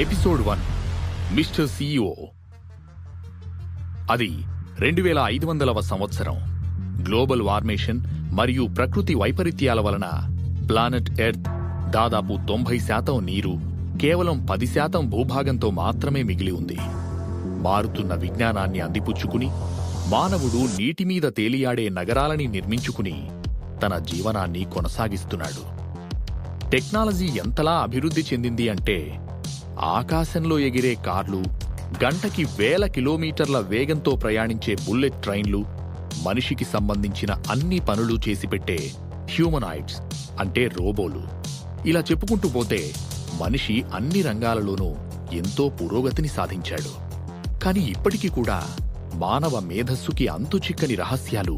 Episode 1 mister CEO. అది 2500వ సంవత్సరం. Global వార్మేషన్ మరియు ప్రకృతి వైపరీత్యాల వలన ప్లానెట్ ఎర్త్ దాదాపు 90% నీరు, కేవలం 10% భూభాగంతో మాత్రమే మిగిలి ఉంది. మారుతున్న విజ్ఞానాన్ని అందిపుచ్చుకుని మానవుడు నీటిమీద తేలియాడే నగరాలని నిర్మించుకుని తన జీవనాన్ని కొనసాగిస్తున్నాడు. టెక్నాలజీ ఎంతలా అభివృద్ధి చెందింది అంటే ఆకాశంలో ఎగిరే కార్లు, గంటకి 1000 కిలోమీటర్ల వేగంతో ప్రయాణించే బుల్లెట్ ట్రైన్లు, మనిషికి సంబంధించిన అన్ని పనులు చేసిపెట్టే హ్యూమనాయిడ్స్ అంటే రోబోలు, ఇలా చెప్పుకుంటూ పోతే మనిషి అన్ని రంగాలలోనూ ఎంతో పురోగతిని సాధించాడు. కాని ఇప్పటికీ కూడా మానవ మేధస్సుకి అంతుచిక్కని రహస్యాలు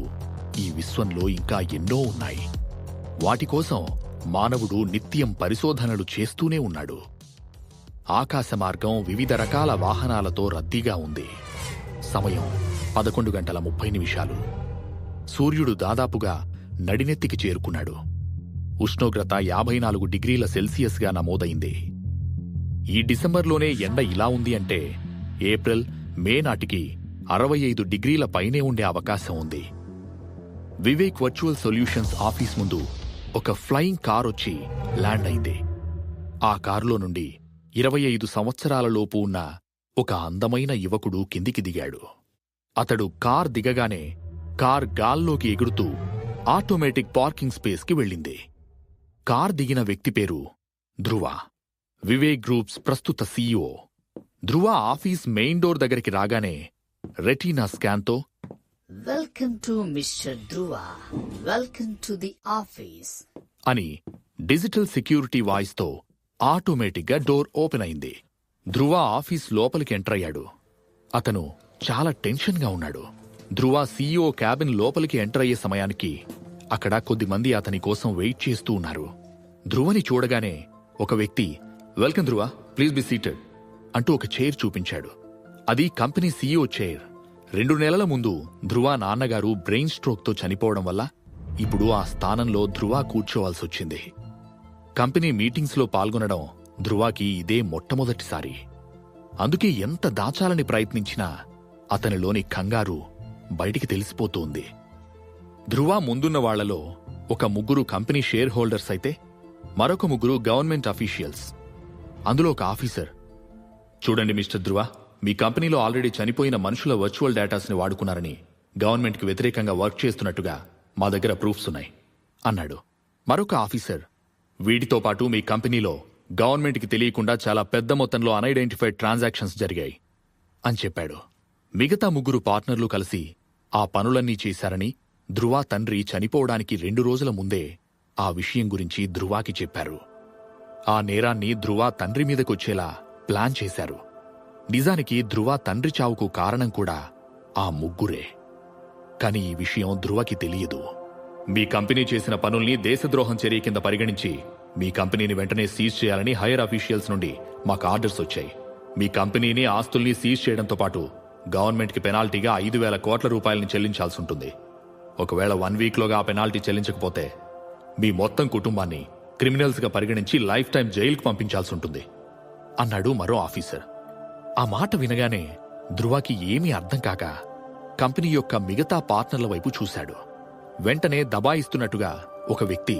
ఈ విశ్వంలో ఇంకా ఎన్నో ఉన్నాయి. వాటికోసం మానవుడు నిత్యం పరిశోధనలు చేస్తూనే ఉన్నాడు. ఆకాశ మార్గం వివిధ రకాల వాహనాలతో రద్దీగా ఉంది. సమయం 11:30. సూర్యుడు దాదాపుగా నడినెత్తికి చేరుకున్నాడు. ఉష్ణోగ్రత 54 డిగ్రీల సెల్సియస్గా నమోదైంది. ఈ డిసెంబర్లోనే ఎండ ఇలా ఉంది అంటే ఏప్రిల్, మే నాటికి 65 డిగ్రీల పైనే ఉండే అవకాశం ఉంది. వివేక్ వర్చువల్ సొల్యూషన్స్ ఆఫీస్ ముందు ఒక ఫ్లయింగ్ కార్ వచ్చి ల్యాండ్ అయింది. ఆ కారులో నుండి 25 సంవత్సరాలలోపు ఉన్న ఒక అందమైన యువకుడు కిందికి దిగాడు. అతడు కార్ దిగగానే కార్ గాల్లోకి ఎగురుతూ ఆటోమేటిక్ పార్కింగ్ స్పేస్కి వెళ్ళింది. కార్ దిగిన వ్యక్తి పేరు ధ్రువ, వివేక్ గ్రూప్స్ ప్రస్తుత CEO. Dhruva office main door దగ్గరికి రాగానే రెటీనా స్కాన్తో welcome to mister Dhruva, welcome to the office అని డిజిటల్ సెక్యూరిటీ వాయిస్తో ఆటోమేటిక్గా డోర్ ఓపెన్ అయింది. ధ్రువ ఆఫీస్ లోపలికి ఎంటర్ అయ్యాడు. అతను చాలా టెన్షన్గా ఉన్నాడు. ధ్రువ CEO క్యాబిన్ లోపలికి ఎంటర్ అయ్యే సమయానికి అక్కడ కొద్దిమంది అతని కోసం వెయిట్ చేస్తూ ఉన్నారు. ధ్రువని చూడగానే ఒక వ్యక్తి welcome Dhruva, please be seated అంటూ ఒక చైర్ చూపించాడు. అది కంపెనీ CEO చైర్. 2 నెలల ముందు ధ్రువ నాన్నగారు బ్రెయిన్ స్ట్రోక్తో చనిపోవడం వల్ల ఇప్పుడు ఆ స్థానంలో ధ్రువ కూర్చోవాల్సొచ్చింది. కంపెనీ మీటింగ్స్లో పాల్గొనడం ధ్రువాకి ఇదే మొట్టమొదటిసారి. అందుకే ఎంత దాచాలని ప్రయత్నించినా అతనిలోని కంగారు బయటికి తెలిసిపోతోంది. ధ్రువ ముందున్న వాళ్లలో ఒక 3 కంపెనీ షేర్ హోల్డర్స్ అయితే మరొక 3 గవర్నమెంట్ అఫీషియల్స్. అందులో ఒక ఆఫీసర్, చూడండి మిస్టర్ ధ్రువ, మీ కంపెనీలో ఆల్రెడీ చనిపోయిన మనుషుల వర్చువల్ డేటాస్ని వాడుకున్నారని, గవర్నమెంట్కి వ్యతిరేకంగా వర్క్ చేస్తున్నట్టుగా మా దగ్గర ప్రూఫ్స్ ఉన్నాయి అన్నాడు. మరొక ఆఫీసర్, వీటితో పాటు మీ కంపెనీలో గవర్నమెంట్కి తెలియకుండా చాలా పెద్ద మొత్తంలో అన్ఐడెంటిఫైడ్ ట్రాన్సాక్షన్స్ జరిగాయి అని చెప్పాడు. మిగతా 3 పార్ట్నర్లు కలిసి ఆ పనులన్నీ చేశారని, ధ్రువ తండ్రి చనిపోవడానికి 2 రోజుల ముందే ఆ విషయం గురించి ధ్రువాకి చెప్పారు. ఆ నేరాన్ని ధ్రువ తండ్రి మీదకొచ్చేలా ప్లాన్ చేశారు. నిజానికి ధ్రువ తండ్రి చావుకు కారణం కూడా ఆ 3. కాని ఈ విషయం ధ్రువకి తెలియదు. మీ కంపెనీ చేసిన పనుల్ని దేశద్రోహం చర్య కింద పరిగణించి మీ కంపెనీని వెంటనే సీజ్ చేయాలని హైయర్ అఫీషియల్స్ నుండి మాకు ఆర్డర్స్ వచ్చాయి. మీ కంపెనీని, ఆస్తుల్ని సీజ్ చేయడంతో పాటు గవర్నమెంట్కి పెనాల్టీగా 5,000 కోట్ల రూపాయలని చెల్లించాల్సి ఉంటుంది. ఒకవేళ 1 వీక్లోగా ఆ పెనాల్టీ చెల్లించకపోతే మీ మొత్తం కుటుంబాన్ని క్రిమినల్స్గా పరిగణించి లైఫ్ టైం జైలుకు పంపించాల్సి ఉంటుంది అన్నాడు మరో ఆఫీసర్. ఆ మాట వినగానే ధ్రువకి ఏమీ అర్థం కాక కంపెనీ యొక్క మిగతా పార్ట్నర్ల వైపు చూశాడు. వెంటనే దబాయిస్తున్నట్టుగా ఒక వ్యక్తి,